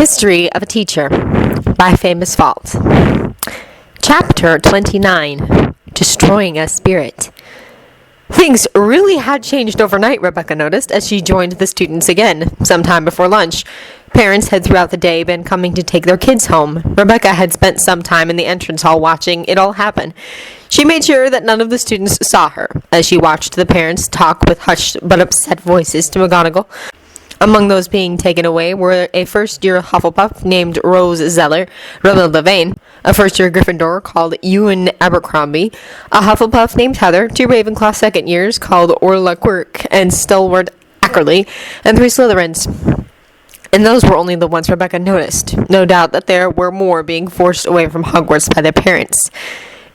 History of a Teacher by Famous Fault. Chapter 29, Destroying a Spirit. Things really had changed overnight, Rebecca noticed, as she joined the students again, sometime before lunch. Parents had throughout the day been coming to take their kids home. Rebecca had spent some time in the entrance hall watching it all happen. She made sure that none of the students saw her, as she watched the parents talk with hushed but upset voices to McGonagall. Among those being taken away were a first-year Hufflepuff named Rose Zeller, Rebel Devane, a first-year Gryffindor called Ewan Abercrombie, a Hufflepuff named Heather, two Ravenclaw second years called Orla Quirk and Stalwart Ackerley, and three Slytherins. And those were only the ones Rebecca noticed. No doubt that there were more being forced away from Hogwarts by their parents.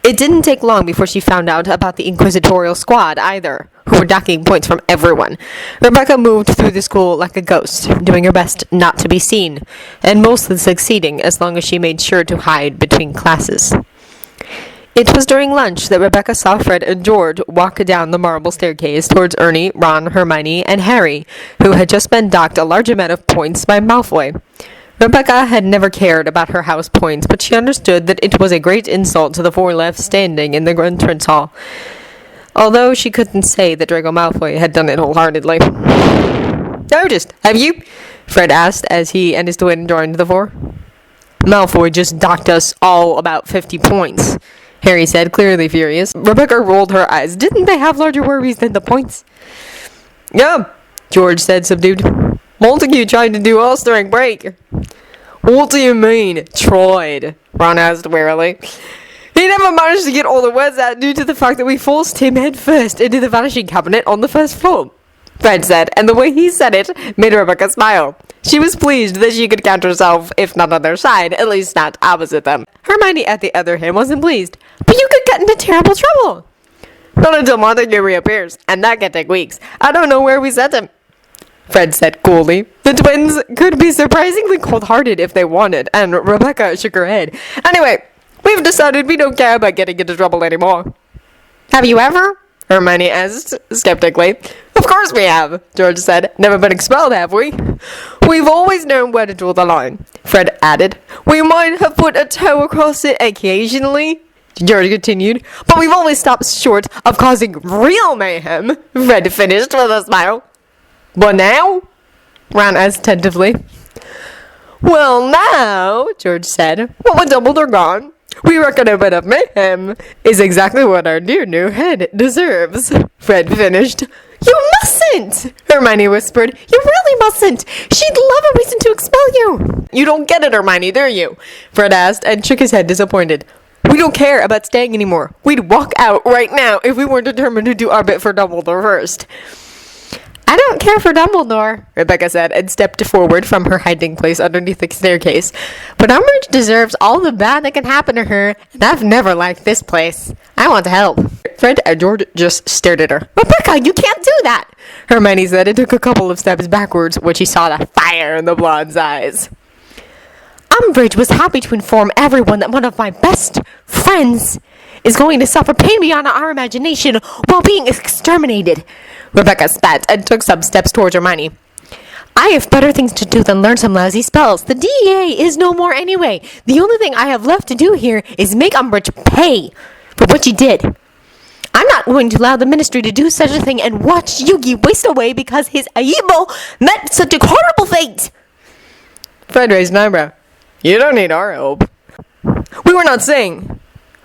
It didn't take long before she found out about the Inquisitorial Squad, either, who were docking points from everyone. Rebecca moved through the school like a ghost, doing her best not to be seen, and mostly succeeding as long as she made sure to hide between classes. It was during lunch that Rebecca saw Fred and George walk down the marble staircase towards Ernie, Ron, Hermione, and Harry, who had just been docked a large amount of points by Malfoy. Rebecca had never cared about her house points, but she understood that it was a great insult to the four left standing in the entrance hall, although she couldn't say that Draco Malfoy had done it wholeheartedly. "Noticed, have you?" Fred asked as he and his twin joined the four. "Malfoy just docked us all about 50 points, Harry said, clearly furious. Rebecca rolled her eyes. Didn't they have larger worries than the points? "Yeah," George said, subdued. "Montague tried to do us during break." "What do you mean, tried?" Ron asked wearily. "He never managed to get all the words out due to the fact that we forced him head first into the vanishing cabinet on the first floor," Fred said, and the way he said it made Rebecca smile. She was pleased that she could count herself, if not on their side, at least not opposite them. Hermione, at the other hand, wasn't pleased. "But you could get into terrible trouble." "Not until Montague reappears, and that can take weeks. I don't know where we sent him," Fred said coolly. The twins could be surprisingly cold-hearted if they wanted, and Rebecca shook her head. "Anyway, we've decided we don't care about getting into trouble anymore." "Have you ever?" Hermione asked skeptically. "Of course we have," George said. "Never been expelled, have we?" "We've always known where to draw the line," Fred added. "We might have put a toe across it occasionally," George continued, "but we've always stopped short of causing real mayhem," Fred finished with a smile. "But now?" Ron asked tentatively. "Well, now," George said, "well, when Dumbledore gone, we reckon a bit of mayhem is exactly what our dear new head deserves," Fred finished. "You mustn't!" Hermione whispered. "You really mustn't! She'd love a reason to expel you!" "You don't get it, Hermione, do you?" Fred asked, and shook his head disappointed. "We don't care about staying anymore. We'd walk out right now if we weren't determined to do our bit for Dumbledore first." "I don't care for Dumbledore," Rebecca said, and stepped forward from her hiding place underneath the staircase. "But Umbridge deserves all the bad that can happen to her, and I've never liked this place. I want to help." Fred and George just stared at her. "Rebecca, you can't do that!" Hermione said, and took a couple of steps backwards when she saw the fire in the blonde's eyes. "Umbridge was happy to inform everyone that one of my best friends is going to suffer pain beyond our imagination while being exterminated." Rebecca spat and took some steps towards Hermione. "I have better things to do than learn some lousy spells. The DEA is no more anyway. The only thing I have left to do here is make Umbridge pay for what she did. I'm not going to allow the Ministry to do such a thing and watch Yugi waste away because his evil met such a horrible fate." Fred raised an eyebrow. "You don't need our help." "We were not saying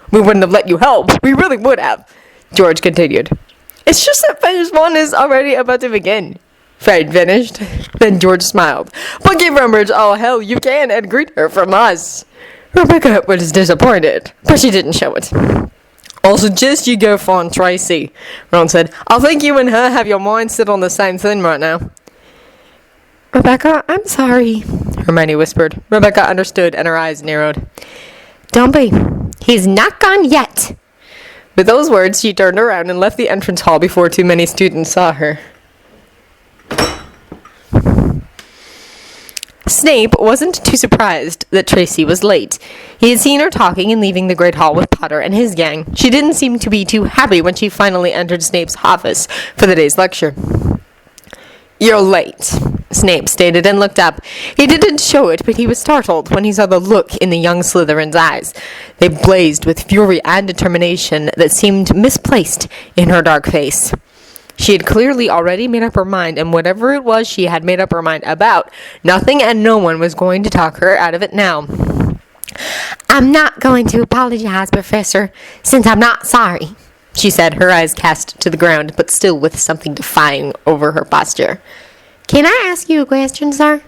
we wouldn't have let you help. We really would have," George continued. "It's just that phase 1 is already about to begin," Fred finished. Then George smiled. "But give Umbridge all hell you can and greet her from us." Rebecca was disappointed, but she didn't show it. "I'll suggest you go find Tracy," Ron said. "I think you and her have your minds set on the same thing right now." "Rebecca, I'm sorry," Hermione whispered. Rebecca understood, and her eyes narrowed. "Don't be. He's not gone yet." With those words, she turned around and left the entrance hall before too many students saw her. Snape wasn't too surprised that Tracy was late. He had seen her talking and leaving the Great Hall with Potter and his gang. She didn't seem to be too happy when she finally entered Snape's office for the day's lecture. You're late, Snape stated and looked up. He didn't show it, but he was startled when he saw the look in the young Slytherin's eyes. They blazed with fury and determination that seemed misplaced in her dark face. She had clearly already made up her mind, and whatever it was she had made up her mind about, nothing and no one was going to talk her out of it now. I'm not going to apologize, Professor, since I'm not sorry, she said, her eyes cast to the ground, but still with something defying over her posture. Can I ask you a question, sir?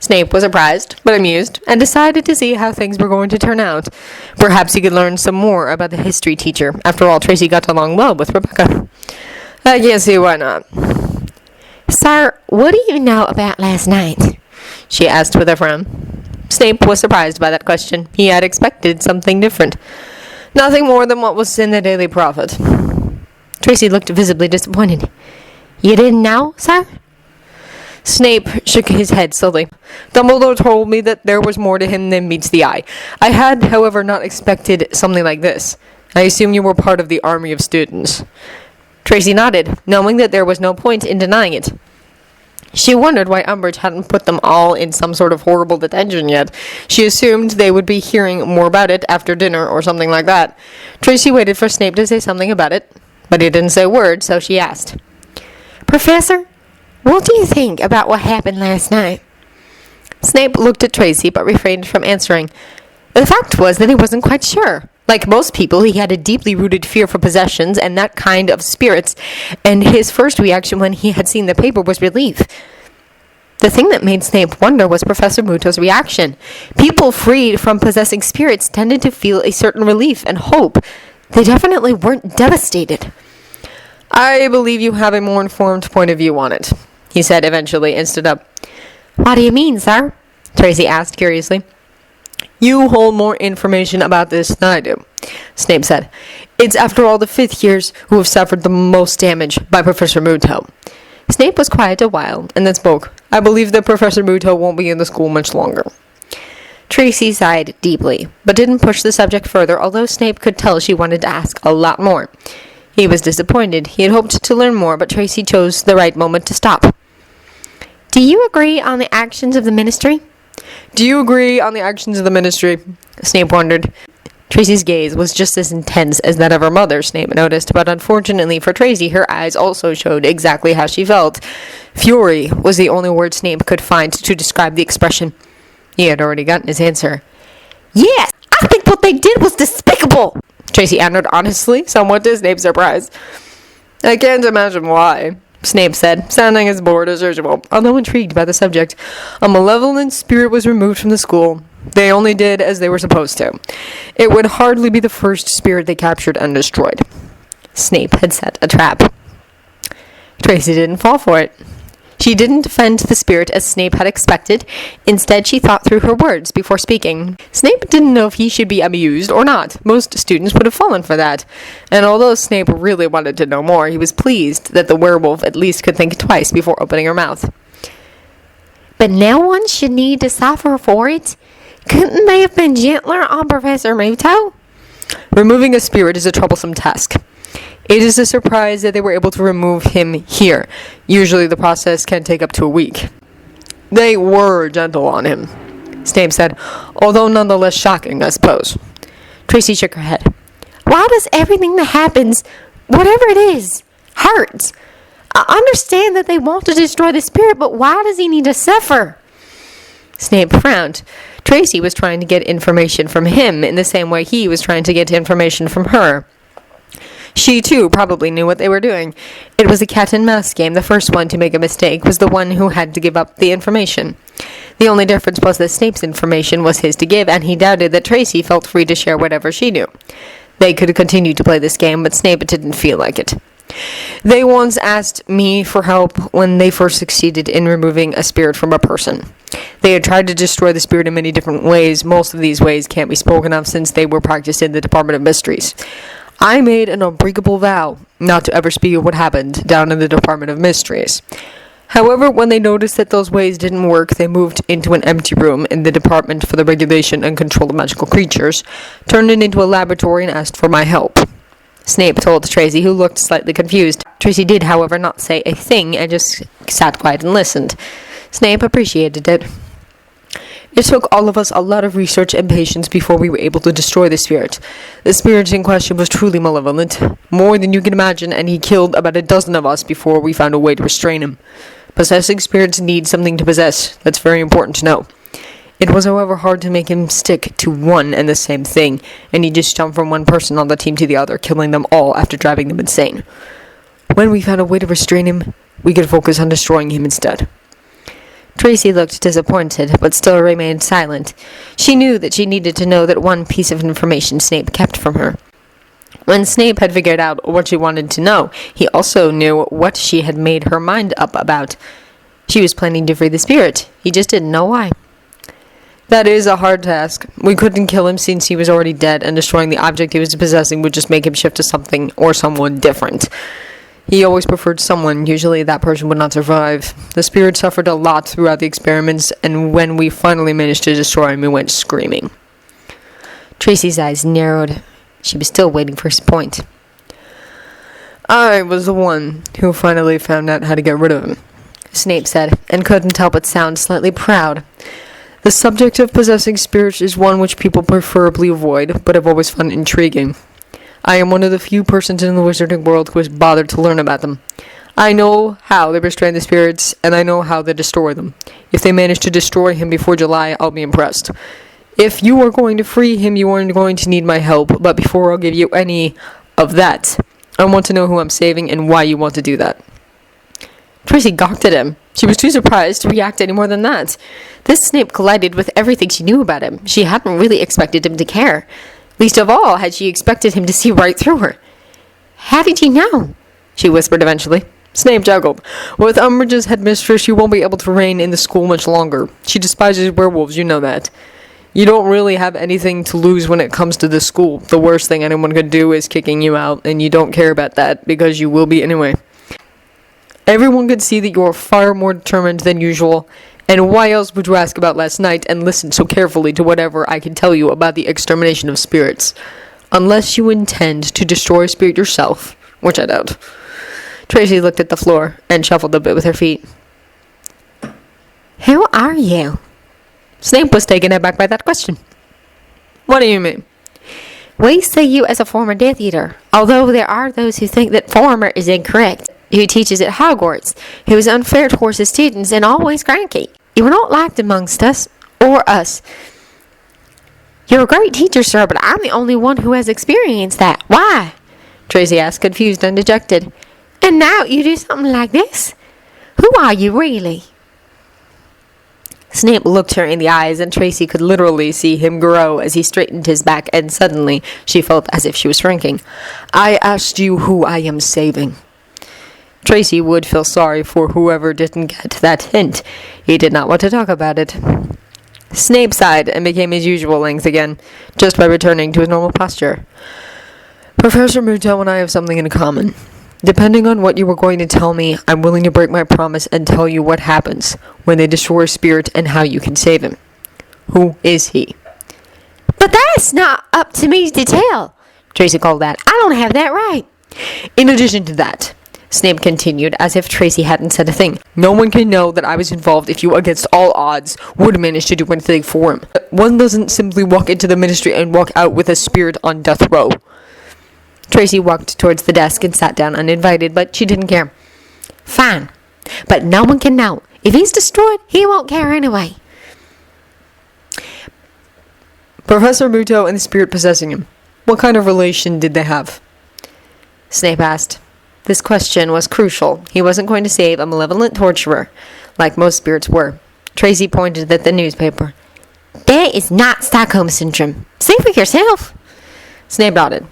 Snape was surprised, but amused, and decided to see how things were going to turn out. Perhaps he could learn some more about the history teacher. After all, Tracy got along well with Rebecca. I can't see why not. Sir, what do you know about last night? She asked with a frown. Snape was surprised by that question. He had expected something different. Nothing more than what was in the Daily Prophet. Tracy looked visibly disappointed. You didn't know, sir? Snape shook his head slowly. Dumbledore told me that there was more to him than meets the eye. I had, however, not expected something like this. I assume you were part of the army of students. Tracy nodded, knowing that there was no point in denying it. She wondered why Umbridge hadn't put them all in some sort of horrible detention yet. She assumed they would be hearing more about it after dinner or something like that. Tracy waited for Snape to say something about it, but he didn't say a word, so she asked, Professor, what do you think about what happened last night? Snape looked at Tracy, but refrained from answering. The fact was that he wasn't quite sure. Like most people, he had a deeply rooted fear for possessions and that kind of spirits, and his first reaction when he had seen the paper was relief. The thing that made Snape wonder was Professor Mutto's reaction. People freed from possessing spirits tended to feel a certain relief and hope. They definitely weren't devastated. I believe you have a more informed point of view on it, he said eventually, and stood up. What do you mean, sir? Tracy asked curiously. You hold more information about this than I do, Snape said. It's, after all, the fifth years who have suffered the most damage by Professor Mutto. Snape was quiet a while, and then spoke. I believe that Professor Mutto won't be in the school much longer. Tracy sighed deeply, but didn't push the subject further, although Snape could tell she wanted to ask a lot more. He was disappointed. He had hoped to learn more, but Tracy chose the right moment to stop. Do you agree on the actions of the Ministry? Do you agree on the actions of the Ministry? Snape wondered. Tracy's gaze was just as intense as that of her mother, Snape noticed, but unfortunately for Tracy, her eyes also showed exactly how she felt. Fury was the only word Snape could find to describe the expression. He had already gotten his answer. Yes, I think what they did was despicable, Tracy answered honestly, somewhat to Snape's surprise. I can't imagine why, Snape said, sounding as bored as usual, although intrigued by the subject. A malevolent spirit was removed from the school. They only did as they were supposed to. It would hardly be the first spirit they captured and destroyed. Snape had set a trap. Tracy didn't fall for it. She didn't defend the spirit as Snape had expected. Instead, she thought through her words before speaking. Snape didn't know if he should be amused or not. Most students would have fallen for that. And although Snape really wanted to know more, he was pleased that the werewolf at least could think twice before opening her mouth. But no one should need to suffer for it. Couldn't they have been gentler on Professor Mutto? Removing a spirit is a troublesome task. It is a surprise that they were able to remove him here. Usually the process can take up to a week. They were gentle on him, Snape said, although nonetheless shocking, I suppose. Tracy shook her head. Why does everything that happens, whatever it is, hurt? I understand that they want to destroy the spirit, but why does he need to suffer? Snape frowned. Tracy was trying to get information from him in the same way he was trying to get information from her. She, too, probably knew what they were doing. It was a cat-and-mouse game. The first one to make a mistake was the one who had to give up the information. The only difference was that Snape's information was his to give, and he doubted that Tracy felt free to share whatever she knew. They could continue to play this game, but Snape didn't feel like it. They once asked me for help when they first succeeded in removing a spirit from a person. They had tried to destroy the spirit in many different ways. Most of these ways can't be spoken of since they were practiced in the Department of Mysteries. I made an unbreakable vow not to ever speak of what happened down in the Department of Mysteries. However, when they noticed that those ways didn't work, they moved into an empty room in the Department for the Regulation and Control of Magical Creatures, turned it into a laboratory, and asked for my help. Snape told Tracy, who looked slightly confused. Tracy did, however, not say a thing and just sat quiet and listened. Snape appreciated it. It took all of us a lot of research and patience before we were able to destroy the spirit. The spirit in question was truly malevolent, more than you can imagine, and he killed about a dozen of us before we found a way to restrain him. Possessing spirits need something to possess. That's very important to know. It was, however, hard to make him stick to one and the same thing, and he just jumped from one person on the team to the other, killing them all after driving them insane. When we found a way to restrain him, we could focus on destroying him instead. Tracy looked disappointed, but still remained silent. She knew that she needed to know that one piece of information Snape kept from her. When Snape had figured out what she wanted to know, he also knew what she had made her mind up about. She was planning to free the spirit. He just didn't know why. That is a hard task. We couldn't kill him since he was already dead, and destroying the object he was possessing would just make him shift to something or someone different. He always preferred someone. Usually that person would not survive. The spirit suffered a lot throughout the experiments, and when we finally managed to destroy him, he went screaming. Tracy's eyes narrowed. She was still waiting for his point. I was the one who finally found out how to get rid of him, Snape said, and couldn't help but sound slightly proud. The subject of possessing spirits is one which people preferably avoid, but have always found intriguing. I am one of the few persons in the wizarding world who has bothered to learn about them. I know how they restrain the spirits, and I know how they destroy them. If they manage to destroy him before July, I'll be impressed. If you are going to free him, you are going to need my help, but before I'll give you any of that, I want to know who I'm saving and why you want to do that. Tracy gawked at him. She was too surprised to react any more than that. This Snape collided with everything she knew about him. She hadn't really expected him to care. Least of all had she expected him to see right through her. How did you know? She whispered eventually. Snape juggled. With Umbridge's headmistress, she won't be able to reign in the school much longer. She despises werewolves, you know that. You don't really have anything to lose when it comes to this school. The worst thing anyone could do is kicking you out, and you don't care about that, because you will be anyway. Everyone could see that you are far more determined than usual, and why else would you ask about last night and listen so carefully to whatever I can tell you about the extermination of spirits? Unless you intend to destroy a spirit yourself, which I doubt. Tracy looked at the floor and shuffled a bit with her feet. Who are you? Snape was taken aback by that question. What do you mean? We see you as a former Death Eater, although there are those who think that former is incorrect. Who teaches at Hogwarts, who is unfair towards his students and always cranky. You are not liked amongst us, or us. You're a great teacher, sir, but I'm the only one who has experienced that. Why? Tracy asked, confused and dejected. And now you do something like this? Who are you, really? Snape looked her in the eyes, and Tracy could literally see him grow as he straightened his back, and suddenly she felt as if she was shrinking. I asked you who I am saving. Tracy would feel sorry for whoever didn't get that hint. He did not want to talk about it. Snape sighed and became his usual length again, just by returning to his normal posture. Professor Muto and I have something in common. Depending on what you were going to tell me, I'm willing to break my promise and tell you what happens when they destroy a spirit and how you can save him. Who is he? But that's not up to me to tell, Tracy called that. I don't have that right. In addition to that, Snape continued, as if Tracy hadn't said a thing, no one can know that I was involved if you, against all odds, would manage to do anything for him. One doesn't simply walk into the ministry and walk out with a spirit on death row. Tracy walked towards the desk and sat down uninvited, but she didn't care. Fine, but no one can know. If he's destroyed, he won't care anyway. Professor Muto and the spirit possessing him, what kind of relation did they have? Snape asked. This question was crucial. He wasn't going to save a malevolent torturer, like most spirits were. Tracy pointed at the newspaper. That is not Stockholm Syndrome. See for yourself. Snape nodded.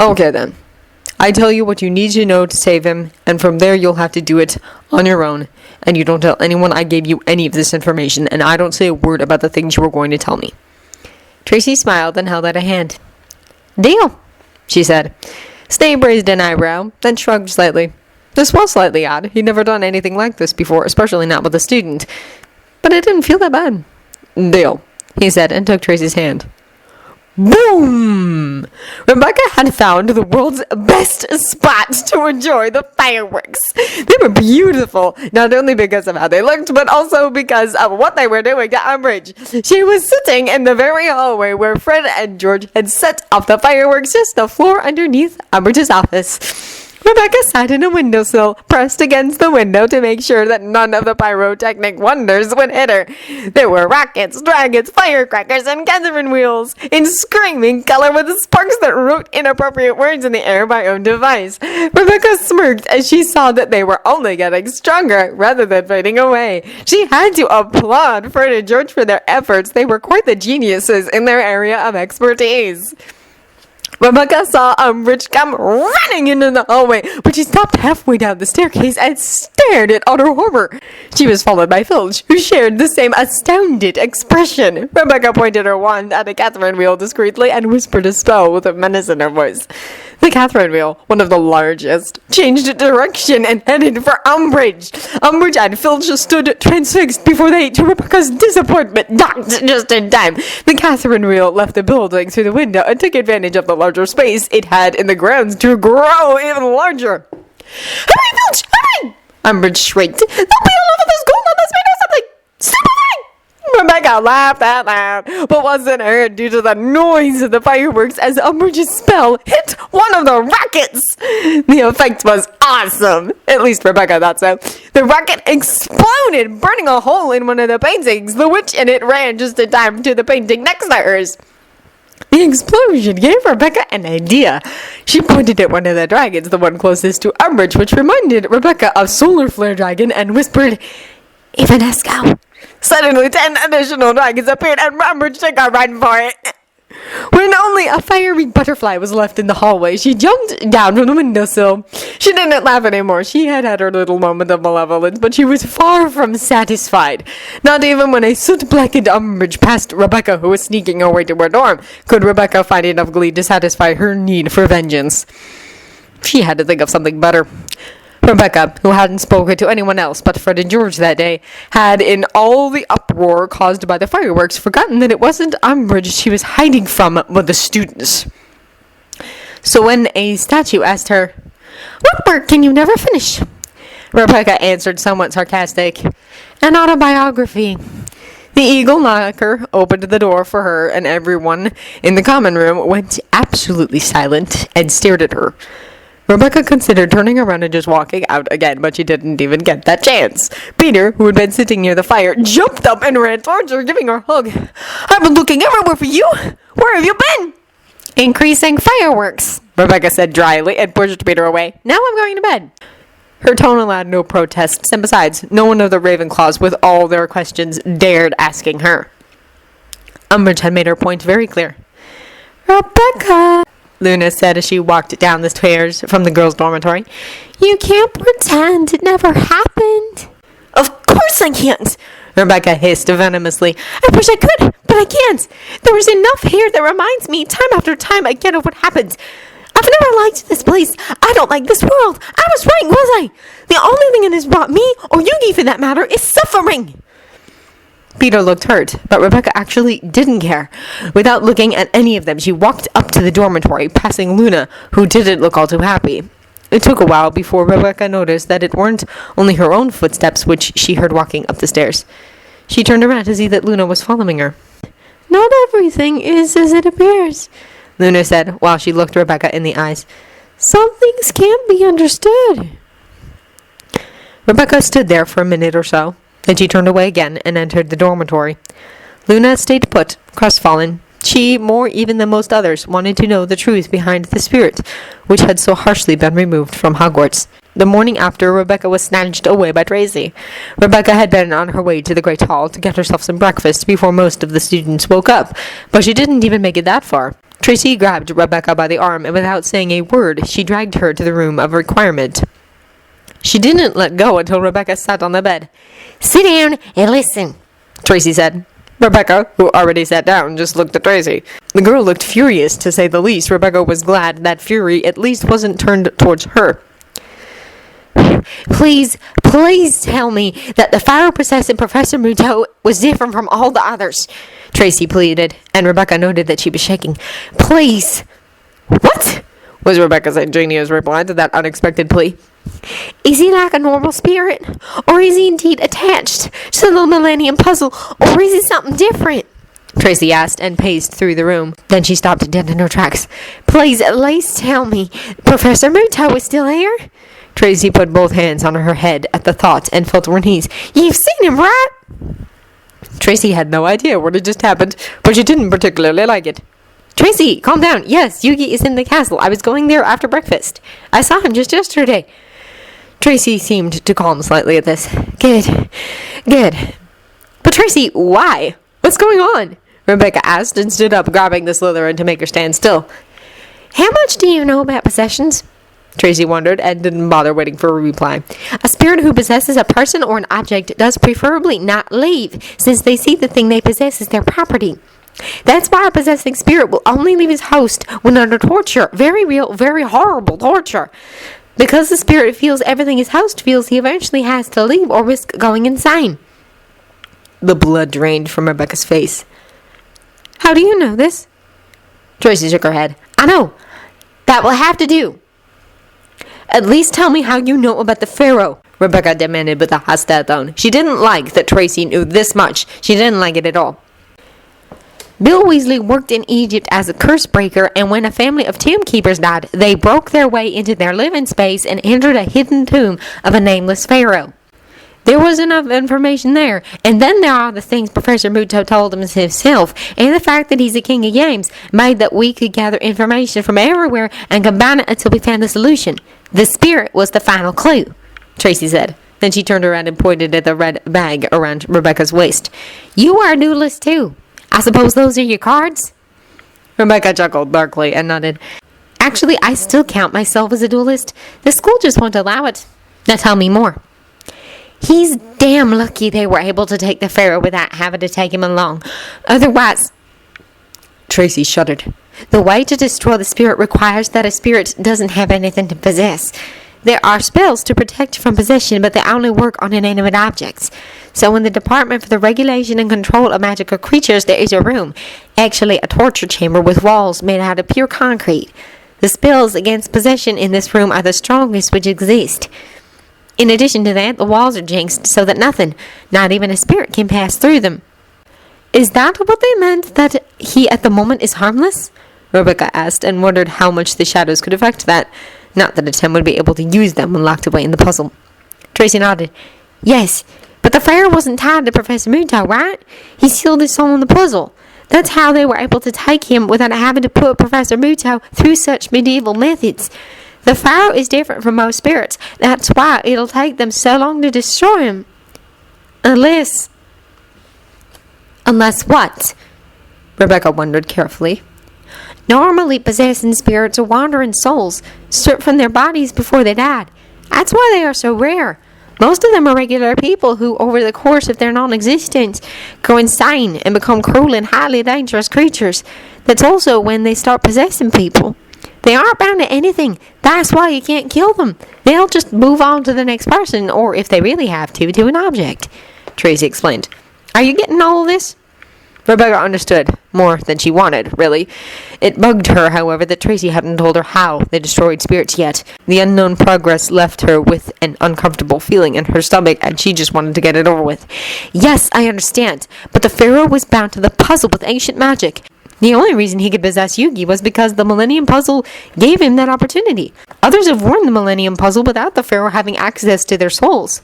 Okay then. I tell you what you need to know to save him, and from there you'll have to do it on your own, and you don't tell anyone I gave you any of this information, and I don't say a word about the things you were going to tell me. Tracy smiled and held out a hand. Deal, she said. Snape raised an eyebrow, then shrugged slightly. This was slightly odd. He'd never done anything like this before, especially not with a student. But it didn't feel that bad. Deal, he said, and took Tracy's hand. Boom! Rebecca had found the world's best spot to enjoy the fireworks. They were beautiful, not only because of how they looked, but also because of what they were doing to Umbridge. She was sitting in the very hallway where Fred and George had set off the fireworks, just the floor underneath Umbridge's office. Rebecca sat in a windowsill, pressed against the window to make sure that none of the pyrotechnic wonders would hit her. There were rockets, dragons, firecrackers, and Catherine wheels in screaming color with sparks that wrote inappropriate words in the air by own device. Rebecca smirked as she saw that they were only getting stronger rather than fading away. She had to applaud Fred and George for their efforts. They were quite the geniuses in their area of expertise. Rebecca saw Umbridge come running into the hallway, but she stopped halfway down the staircase and stared in utter horror. She was followed by Filch, who shared the same astounded expression. Rebecca pointed her wand at a Catherine wheel discreetly and whispered a spell with a menace in her voice. The Catherine wheel, one of the largest, changed direction and headed for Umbridge. Umbridge and Filch stood transfixed before they, to Rebecca's disappointment, docked just in time. The Catherine wheel left the building through the window and took advantage of the larger space it had in the grounds to grow even larger. "Hurry, Filch! Hurry!" Umbridge shrieked. "There'll be all over this gold on this window or something! Stop moving!" Rebecca laughed out loud, but wasn't heard due to the noise of the fireworks as Umbridge's spell hit one of the rockets. The effect was awesome. At least Rebecca thought so. The rocket exploded, burning a hole in one of the paintings. The witch in it ran just in time to the painting next to hers. The explosion gave Rebecca an idea. She pointed at one of the dragons, the one closest to Umbridge, which reminded Rebecca of Solar Flare Dragon, and whispered, "Evanesco." Suddenly, 10 additional dragons appeared, and Umbridge took a run for it. When only a fiery butterfly was left in the hallway, she jumped down from the windowsill. She didn't laugh anymore. She had had her little moment of malevolence, but she was far from satisfied. Not even when a soot-blackened Umbridge passed Rebecca, who was sneaking her way to her dorm, could Rebecca find enough glee to satisfy her need for vengeance. She had to think of something better. Rebecca, who hadn't spoken to anyone else but Fred and George that day, had, in all the uproar caused by the fireworks, forgotten that it wasn't Umbridge she was hiding from, but the students. So when a statue asked her, "What work can you never finish?" Rebecca answered somewhat sarcastic, "An autobiography." The eagle knocker opened the door for her, and everyone in the common room went absolutely silent and stared at her. Rebecca considered turning around and just walking out again, but she didn't even get that chance. Peter, who had been sitting near the fire, jumped up and ran towards her, giving her a hug. "I've been looking everywhere for you. Where have you been?" "Increasing fireworks," Rebecca said dryly and pushed Peter away. "Now I'm going to bed." Her tone allowed no protests, and besides, no one of the Ravenclaws, with all their questions, dared asking her. Umbridge had made her point very clear. "Rebecca," Luna said as she walked down the stairs from the girls' dormitory, "you can't pretend it never happened." "Of course I can't," Rebecca hissed venomously. "I wish I could, but I can't. There is enough here that reminds me time after time again of what happened. I've never liked this place. I don't like this world. I was right, was I? The only thing that has brought me, or Yugi for that matter, is suffering." Peter looked hurt, but Rebecca actually didn't care. Without looking at any of them, she walked up to the dormitory, passing Luna, who didn't look all too happy. It took a while before Rebecca noticed that it weren't only her own footsteps which she heard walking up the stairs. She turned around to see that Luna was following her. "Not everything is as it appears," Luna said, while she looked Rebecca in the eyes. "Some things can't be understood." Rebecca stood there for a minute or so. Then she turned away again and entered the dormitory. Luna stayed put, crestfallen. She, more even than most others, wanted to know the truth behind the spirit, which had so harshly been removed from Hogwarts. The morning after, Rebecca was snatched away by Tracy. Rebecca had been on her way to the Great Hall to get herself some breakfast before most of the students woke up, but she didn't even make it that far. Tracy grabbed Rebecca by the arm, and without saying a word, she dragged her to the room of requirement. She didn't let go until Rebecca sat on the bed. "Sit down and listen," Tracy said. Rebecca, who already sat down, just looked at Tracy. The girl looked furious, to say the least. Rebecca was glad that fury at least wasn't turned towards her. Please tell me that the fire process in Professor Muto was different from all the others. Tracy pleaded, and Rebecca noted that she was shaking. Please. What? Was Rebecca's ingenious reply to that unexpected plea. Is he like a normal spirit? Or is he indeed attached to the Millennium Puzzle? Or is he something different? Tracy asked and paced through the room. Then she stopped dead in her tracks. Please, at least tell me, Professor Muto is still here? Tracy put both hands on her head at the thought and fell to her knees. You've seen him, right? Tracy had no idea what had just happened, but she didn't particularly like it. Tracy, calm down. Yes, Yugi is in the castle. I was going there after breakfast. I saw him just yesterday. Tracy seemed to calm slightly at this. Good. But Tracy, why? What's going on? Rebecca asked and stood up, grabbing the Slytherin to make her stand still. How much do you know about possessions? Tracy wondered and didn't bother waiting for a reply. A spirit who possesses a person or an object does preferably not leave, since they see the thing they possess as their property. That's why a possessing spirit will only leave his host when under torture. Very real, very horrible torture. Because the spirit feels everything his host feels, he eventually has to leave or risk going insane. The blood drained from Rebecca's face. How do you know this? Tracy shook her head. I know. That will have to do. At least tell me how you know about the Pharaoh, Rebecca demanded with a hostile tone. She didn't like that Tracy knew this much. She didn't like it at all. Bill Weasley worked in Egypt as a curse breaker, and when a family of tomb keepers died, they broke their way into their living space and entered a hidden tomb of a nameless pharaoh. There was enough information there, and then there are the things Professor Muto told him himself, and the fact that he's the king of games made that we could gather information from everywhere and combine it until we found the solution. The spirit was the final clue, Tracy said. Then she turned around and pointed at the red bag around Rebecca's waist. You are a duelist too. I suppose those are your cards? Rebecca chuckled darkly and nodded. Actually, I still count myself as a duelist. The school just won't allow it. Now tell me more. He's damn lucky they were able to take the Pharaoh without having to take him along. Otherwise... Tracy shuddered. The way to destroy the spirit requires that a spirit doesn't have anything to possess. There are spells to protect from possession, but they only work on inanimate objects. So in the Department for the Regulation and Control of Magical Creatures, there is a room, actually a torture chamber with walls made out of pure concrete. The spells against possession in this room are the strongest which exist. In addition to that, the walls are jinxed so that nothing, not even a spirit, can pass through them. Is that what they meant, that he at the moment is harmless? Rebecca asked, and wondered how much the shadows could affect that. Not that Tim would be able to use them when locked away in the puzzle. Tracy nodded. Yes, but the Pharaoh wasn't tied to Professor Muto, right? He sealed his soul in the puzzle. That's how they were able to take him without having to put Professor Muto through such medieval methods. The Pharaoh is different from most spirits. That's why it'll take them so long to destroy him. Unless what? Rebecca wondered carefully. Normally, possessing spirits are wandering souls, stripped from their bodies before they died. That's why they are so rare. Most of them are regular people who, over the course of their non-existence, go insane and become cruel and highly dangerous creatures. That's also when they start possessing people. They aren't bound to anything. That's why you can't kill them. They'll just move on to the next person, or if they really have to an object, Tracy explained. Are you getting all of this? Rebecca understood, more than she wanted, really. It bugged her, however, that Tracy hadn't told her how they destroyed spirits yet. The unknown progress left her with an uncomfortable feeling in her stomach, and she just wanted to get it over with. Yes, I understand, but the Pharaoh was bound to the puzzle with ancient magic. The only reason he could possess Yugi was because the Millennium Puzzle gave him that opportunity. Others have worn the Millennium Puzzle without the Pharaoh having access to their souls.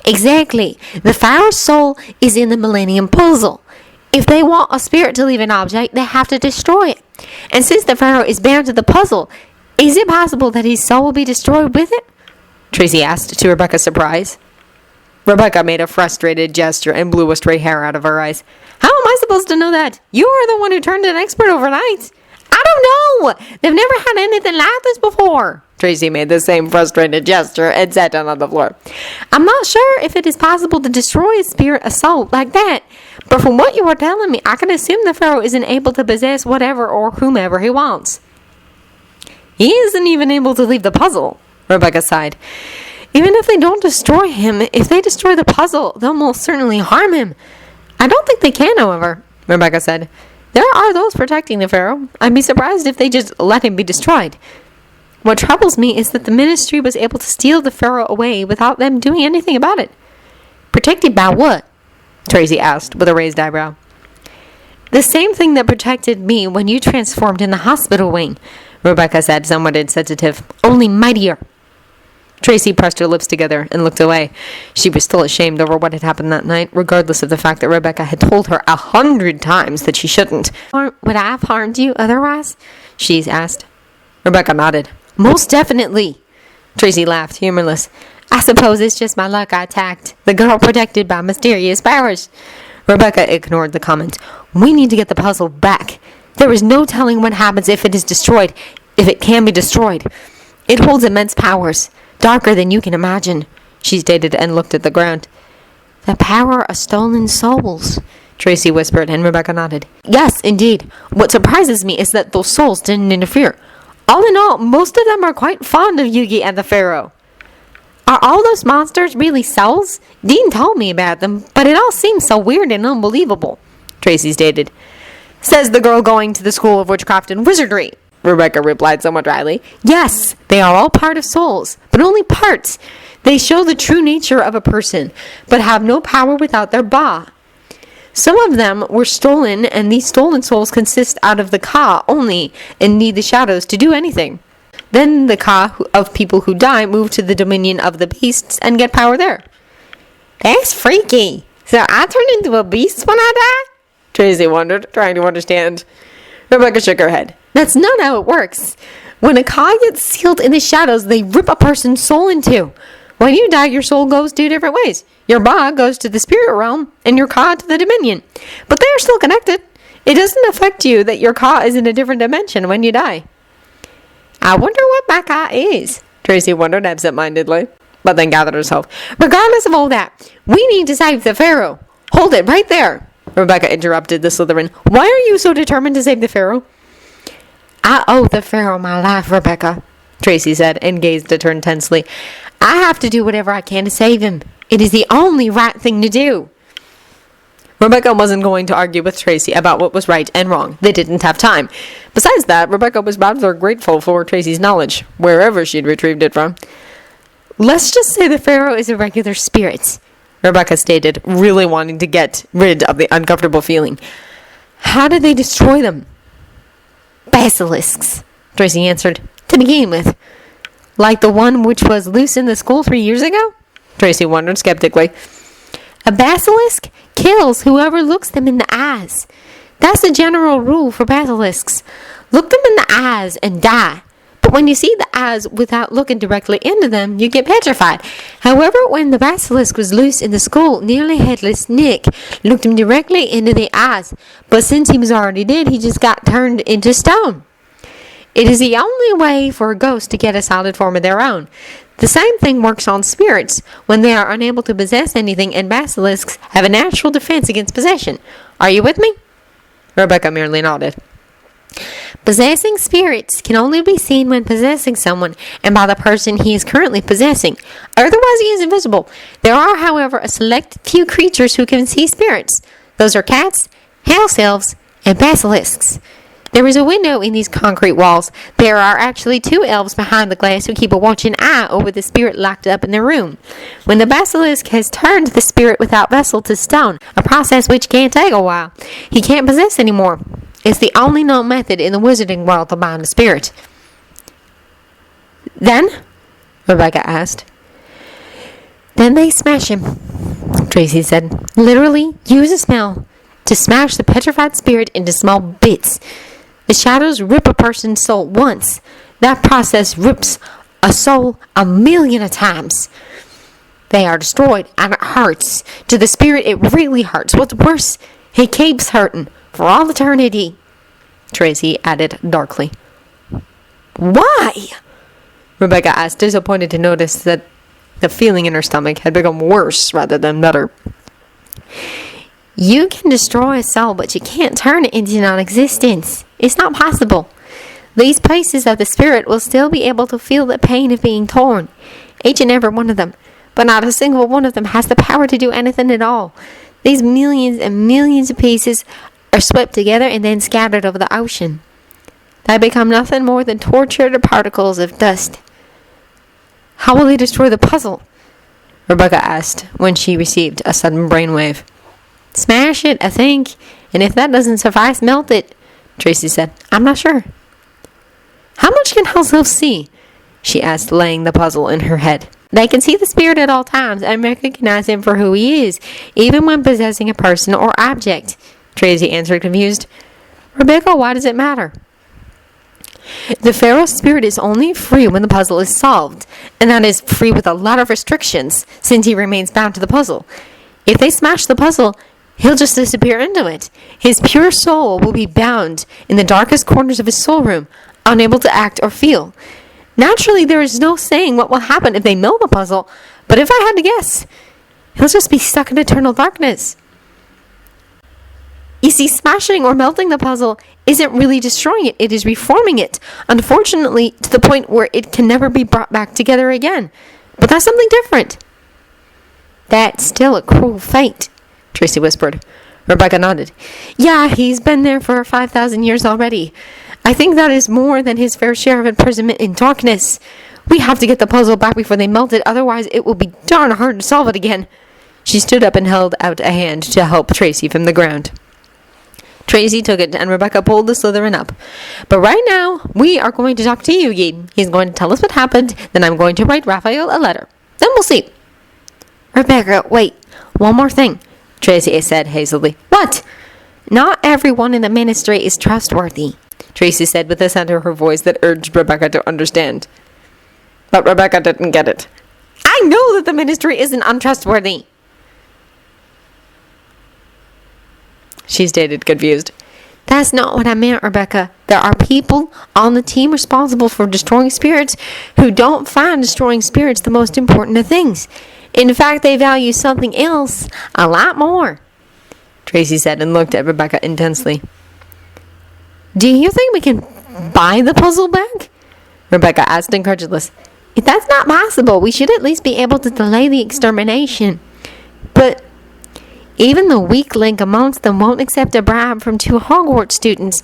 Exactly. The Pharaoh's soul is in the Millennium Puzzle. If they want a spirit to leave an object, they have to destroy it. And since the Pharaoh is bound to the puzzle, is it possible that his soul will be destroyed with it? Tracy asked, to Rebecca's surprise. Rebecca made a frustrated gesture and blew a stray hair out of her eyes. How am I supposed to know that? You are the one who turned an expert overnight. I don't know. They've never had anything like this before. Tracy made the same frustrated gesture and sat down on the floor. I'm not sure if it is possible to destroy a spirit, a soul, like that. But from what you are telling me, I can assume the Pharaoh isn't able to possess whatever or whomever he wants. He isn't even able to leave the puzzle, Rebecca sighed. Even if they don't destroy him, if they destroy the puzzle, they'll most certainly harm him. I don't think they can, however. Rebecca said. There are those protecting the Pharaoh. I'd be surprised if they just let him be destroyed. What troubles me is that the ministry was able to steal the Pharaoh away without them doing anything about it. Protected by what? Tracy asked with a raised eyebrow. The same thing that protected me when you transformed in the hospital wing, Rebecca said, somewhat insensitive. Only mightier. Tracy pressed her lips together and looked away. She was still ashamed over what had happened that night, regardless of the fact that Rebecca had told her 100 times that she shouldn't. Would I have harmed you otherwise? She asked. Rebecca nodded. Most definitely. Tracy laughed, humorless. I suppose it's just my luck I attacked the girl protected by mysterious powers. Rebecca ignored the comment. We need to get the puzzle back. There is no telling what happens if it is destroyed, if it can be destroyed. It holds immense powers, darker than you can imagine, she stated and looked at the ground. The power of stolen souls, Tracy whispered, and Rebecca nodded. Yes, indeed. What surprises me is that those souls didn't interfere. All in all, most of them are quite fond of Yugi and the Pharaoh. Are all those monsters really souls? Dean told me about them, but it all seems so weird and unbelievable, Tracy stated. Says the girl going to the School of Witchcraft and Wizardry, Rebecca replied somewhat dryly. Yes, they are all part of souls, but only parts. They show the true nature of a person, but have no power without their ba. Some of them were stolen, and these stolen souls consist out of the ka only and need the shadows to do anything. Then the ka of people who die move to the dominion of the beasts and get power there. That's freaky. So I turn into a beast when I die? Tracy wondered, trying to understand. Rebecca shook her head. That's not how it works. When a ka gets sealed in the shadows, they rip a person's soul in two. When you die, your soul goes two different ways. Your ba goes to the spirit realm, and your ka to the dominion. But they are still connected. It doesn't affect you that your ka is in a different dimension when you die. I wonder what my ka is, Tracy wondered absent-mindedly, but then gathered herself. Regardless of all that, we need to save the Pharaoh. Hold it right there, Rebecca interrupted the Slytherin. Why are you so determined to save the Pharaoh? I owe the Pharaoh my life, Rebecca, Tracy said, and gazed at her intensely. I have to do whatever I can to save him. It is the only right thing to do. Rebecca wasn't going to argue with Tracy about what was right and wrong. They didn't have time. Besides that, Rebecca was rather grateful for Tracy's knowledge, wherever she'd retrieved it from. Let's just say the Pharaoh is a regular spirit, Rebecca stated, really wanting to get rid of the uncomfortable feeling. How did they destroy them? Basilisks, Tracy answered. To begin with. Like the one which was loose in the school 3 years ago? Tracy wondered skeptically. A basilisk kills whoever looks them in the eyes. That's the general rule for basilisks. Look them in the eyes and die. But when you see the eyes without looking directly into them, you get petrified. However, when the basilisk was loose in the school, nearly headless Nick looked him directly into the eyes. But since he was already dead, he just got turned into stone. It is the only way for a ghost to get a solid form of their own. The same thing works on spirits when they are unable to possess anything, and basilisks have a natural defense against possession. Are you with me? Rebecca merely nodded. Possessing spirits can only be seen when possessing someone and by the person he is currently possessing. Otherwise, he is invisible. There are, however, a select few creatures who can see spirits. Those are cats, house elves, and basilisks. There is a window in these concrete walls. There are actually 2 elves behind the glass who keep a watching eye over the spirit locked up in their room. When the basilisk has turned the spirit without vessel to stone, a process which can take a while, he can't possess anymore. It's the only known method in the wizarding world to bind a spirit. Then? Rebecca asked. Then they smash him, Tracy said. Literally, use a spell to smash the petrified spirit into small bits. The shadows rip a person's soul once. That process rips a soul 1,000,000 times. They are destroyed, and it hurts. To the spirit, it really hurts. What's worse, it keeps hurting for all eternity, Tracy added darkly. Why? Rebecca asked, disappointed to notice that the feeling in her stomach had become worse rather than better. You can destroy a soul, but you can't turn it into non-existence. It's not possible. These pieces of the spirit will still be able to feel the pain of being torn, each and every one of them, but not a single one of them has the power to do anything at all. These millions and millions of pieces are swept together and then scattered over the ocean. They become nothing more than tortured particles of dust. How will they destroy the puzzle? Rebecca asked when she received a sudden brainwave. Smash it, I think. And if that doesn't suffice, melt it, Tracy said. I'm not sure. How much can house elves see? She asked, laying the puzzle in her head. They can see the spirit at all times and recognize him for who he is, even when possessing a person or object, Tracy answered, confused. Rebecca, why does it matter? The Pharaoh spirit is only free when the puzzle is solved, and that is free with a lot of restrictions, since he remains bound to the puzzle. If they smash the puzzle, he'll just disappear into it. His pure soul will be bound in the darkest corners of his soul room, unable to act or feel. Naturally, there is no saying what will happen if they melt the puzzle, but if I had to guess, he'll just be stuck in eternal darkness. You see, smashing or melting the puzzle isn't really destroying it, it is reforming it, unfortunately, to the point where it can never be brought back together again. But that's something different. That's still a cruel fate, Tracy whispered. Rebecca nodded. Yeah, he's been there for 5,000 years already. I think that is more than his fair share of imprisonment in darkness. We have to get the puzzle back before they melt it, otherwise it will be darn hard to solve it again. She stood up and held out a hand to help Tracy from the ground. Tracy took it, and Rebecca pulled the Slytherin up. But right now, we are going to talk to Yugi. He's going to tell us what happened, then I'm going to write Raphael a letter. Then we'll see. Rebecca, wait. One more thing, Tracy said hazily. What? Not everyone in the ministry is trustworthy, Tracy said with a sound to her voice that urged Rebecca to understand. But Rebecca didn't get it. I know that the ministry isn't untrustworthy, she stated, confused. That's not what I meant, Rebecca. There are people on the team responsible for destroying spirits who don't find destroying spirits the most important of things. In fact, they value something else a lot more, Tracy said and looked at Rebecca intensely. Do you think we can buy the puzzle back? Rebecca asked, incredulous. If that's not possible, we should at least be able to delay the extermination. But even the weak link amongst them won't accept a bribe from 2 Hogwarts students.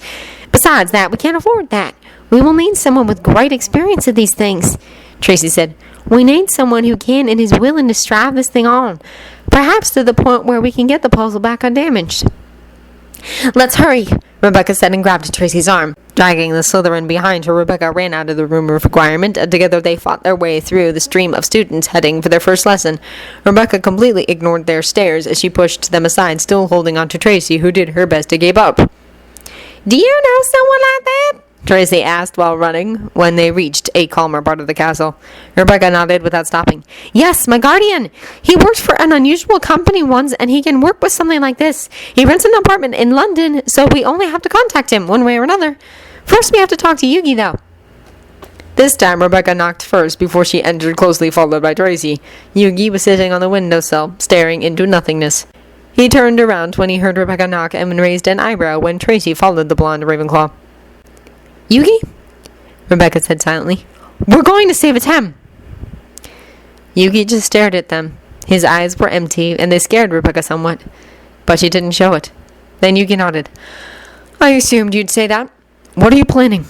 Besides that, we can't afford that. We will need someone with great experience at these things, Tracy said. We need someone who can and is willing to strive this thing on, perhaps to the point where we can get the puzzle back undamaged. Let's hurry, Rebecca said and grabbed Tracy's arm. Dragging the Slytherin behind her, Rebecca ran out of the room of requirement, and together they fought their way through the stream of students heading for their first lesson. Rebecca completely ignored their stares as she pushed them aside, still holding on to Tracy, who did her best to keep up. Do you know someone like that? Tracy asked while running when they reached a calmer part of the castle. Rebecca nodded without stopping. Yes, my guardian. He works for an unusual company once, and he can work with something like this. He rents an apartment in London, so we only have to contact him one way or another. First, we have to talk to Yugi, though. This time, Rebecca knocked first before she entered, closely followed by Tracy. Yugi was sitting on the windowsill, staring into nothingness. He turned around when he heard Rebecca knock and raised an eyebrow when Tracy followed the blonde Ravenclaw. Yugi? Rebecca said silently. We're going to save Atem. Yugi just stared at them. His eyes were empty, and they scared Rebecca somewhat. But she didn't show it. Then Yugi nodded. I assumed you'd say that. What are you planning?